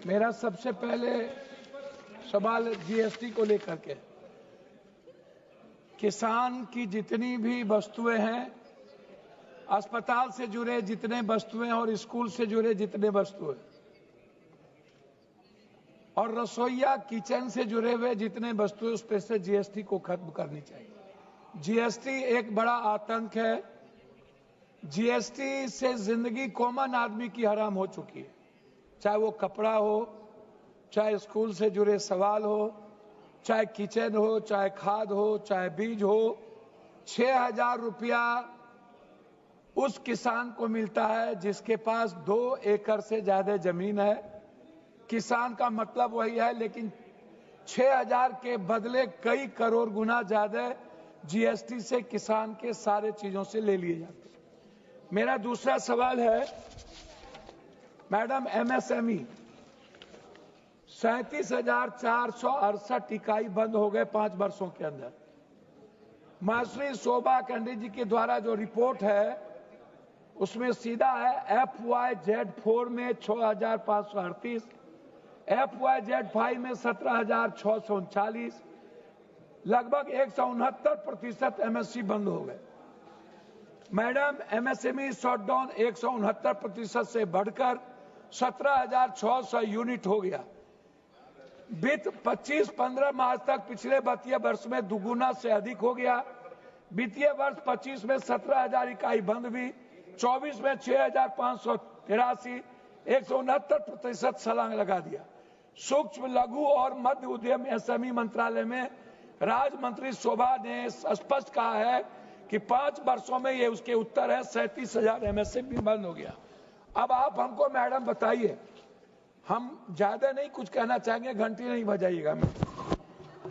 मेरा सबसे पहले सवाल जीएसटी को लेकर के, किसान की जितनी भी वस्तुएं हैं, अस्पताल से जुड़े जितने वस्तुएं और स्कूल से जुड़े जितने वस्तुएं और रसोईया किचन से जुड़े हुए जितने वस्तुएं, उस पर से जीएसटी को खत्म करनी चाहिए। जीएसटी एक बड़ा आतंक है। जीएसटी से जिंदगी कॉमन आदमी की हराम हो चुकी है, चाहे वो कपड़ा हो, चाहे स्कूल से जुड़े सवाल हो, चाहे किचन हो, चाहे खाद हो, चाहे बीज हो। 6,000 रुपया उस किसान को मिलता है जिसके पास 2 एकड़ से ज्यादा जमीन है। किसान का मतलब वही है, लेकिन 6,000 के बदले कई करोड़ गुना ज्यादा जीएसटी से किसान के सारे चीजों से ले लिए जाते हैं। मेरा दूसरा सवाल है, मैडम, एमएसएमई 37,468 इकाई बंद हो गए 5 वर्षों के अंदर। मास्टरी शोभा कंडी जी के द्वारा जो रिपोर्ट है उसमें सीधा है FYZ4 में 6,538, FYZ5 में 17,639, लगभग 169% एमएससी बंद हो गए। मैडम, एमएसएमई शटडाउन 169% से बढ़कर 17,600 यूनिट हो गया। वित्त 25-15 मार्च तक पिछले वित्तीय वर्ष में दुगुना से अधिक हो गया। वित्तीय वर्ष 25 में 17,000 इकाई बंद हुई, 24 में 6,583, 169% छलांग लगा दिया। सूक्ष्म लघु और मध्य उद्यम एसएमई मंत्रालय में राज्य मंत्री शोभा ने स्पष्ट कहा है कि 5 वर्षों में, ये उसके उत्तर है, 37,000 एमएसएमई बंद हो गया। अब आप हमको मैडम बताइए, हम ज्यादा नहीं कुछ कहना चाहेंगे, घंटी नहीं बजाइएगा।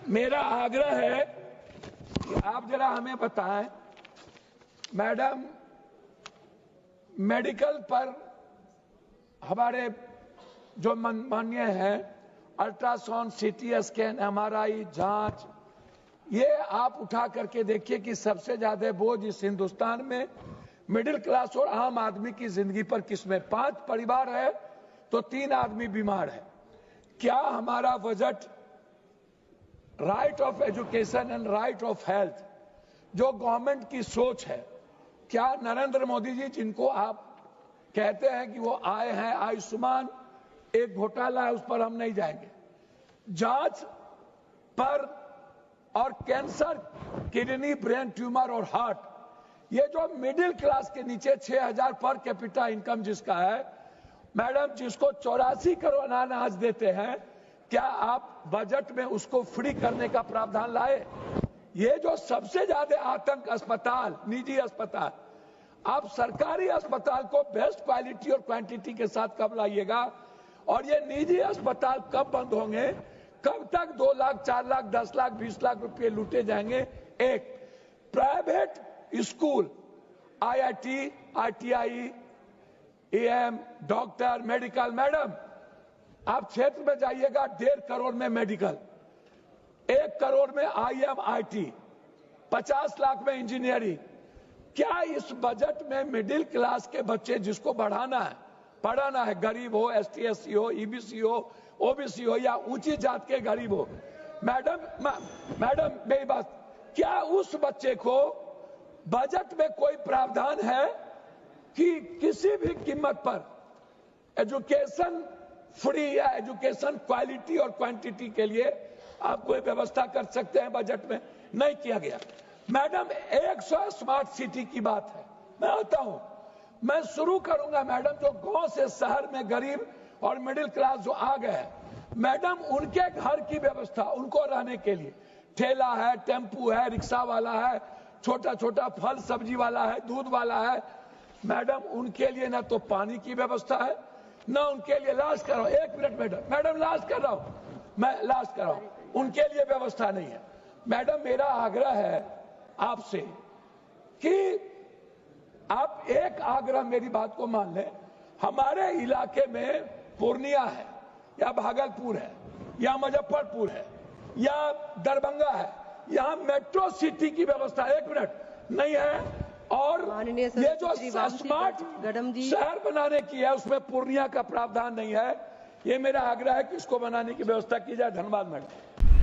मेरा आग्रह है कि आप जरा हमें बताएं, मैडम, मेडिकल पर हमारे जो मान्य हैं, अल्ट्रासाउंड, सीटी स्कैन, एमआरआई जांच, ये आप उठा करके देखिए कि सबसे ज्यादा बोझ इस हिंदुस्तान में मिडिल क्लास और आम आदमी की जिंदगी पर किसमें? 5 परिवार है तो 3 आदमी बीमार है। क्या हमारा budget right of education and right of health, जो गवर्नमेंट की सोच है, क्या नरेंद्र मोदी जी, जिनको आप कहते हैं कि वो आए हैं, आयुष्मान एक घोटाला है, उस पर हम नहीं जाएंगे, जांच पर और कैंसर, किडनी, ब्रेन ट्यूमर और हार्ट, ये जो मिडिल क्लास के नीचे 6,000 पर कैपिटा इनकम जिसका है, मैडम, जिसको 84 करोड़ अनाज देते हैं, क्या आप बजट में उसको फ्री करने का प्रावधान लाए? ये जो सबसे ज्यादा आतंक अस्पताल, निजी अस्पताल, आप सरकारी अस्पताल को बेस्ट क्वालिटी और क्वांटिटी के साथ कब लाइएगा? और ये निजी अस्पताल कब बंद होंगे? कब तक 2 लाख, 4 लाख, 10 लाख, 20 लाख रुपए लूटे जाएंगे? एक private school, IIT, ITI, am, doctor, medical, madam, आप क्षेत्र में जाइएगा, 1.5 करोड़ में मेडिकल, 1 करोड़ में आईएमआईटी, 50 लाख में इंजीनियरिंग। क्या इस बजट में मिडिल क्लास के बच्चे जिसको बढ़ाना है, पढ़ाना है, गरीब हो, एसटी एससी हो, ईबीसी हो, ओबीसी हो, या ऊंची जात के गरीब हो, मैडम मेरी बात, क्या उस बच्चे को बजट में कोई प्रावधान है कि किसी भी कीमत पर एजुकेशन फ्री या एजुकेशन क्वालिटी और क्वांटिटी के लिए आप कोई व्यवस्था कर सकते हैं? बजट में नहीं किया गया। मैडम, 100 स्मार्ट सिटी की बात है, मैं आता हूं, मैं शुरू करूंगा मैडम, जो गांव से शहर में गरीब और मिडिल क्लास जो आ गए हैं, मैडम, उनके घर की व्यवस्था, उनको रहने के लिए ठेला है, टेम्पू है, रिक्शा वाला है, छोटा छोटा फल सब्जी वाला है, दूध वाला है, मैडम, उनके लिए ना तो पानी की व्यवस्था है, ना उनके लिए, लास्ट कर रहा हूं, 1 मिनट मैडम, लास्ट कर रहा हूं, मैं लास्ट कर रहा हूं, उनके लिए व्यवस्था नहीं है। मैडम, मेरा आग्रह है आपसे कि आप एक आग्रह, मेरी बात को मान लें, हमारे इलाके में पूर्णिया है या भागलपुर है या मुजफ्फरपुर है या दरभंगा है, यहाँ मेट्रो सिटी की व्यवस्था 1 मिनट नहीं है, और ये जो स्मार्ट शहर बनाने की है उसमें पूर्णिया का प्रावधान नहीं है। ये मेरा आग्रह है कि इसको बनाने की व्यवस्था की जाए। धन्यवाद मैडम।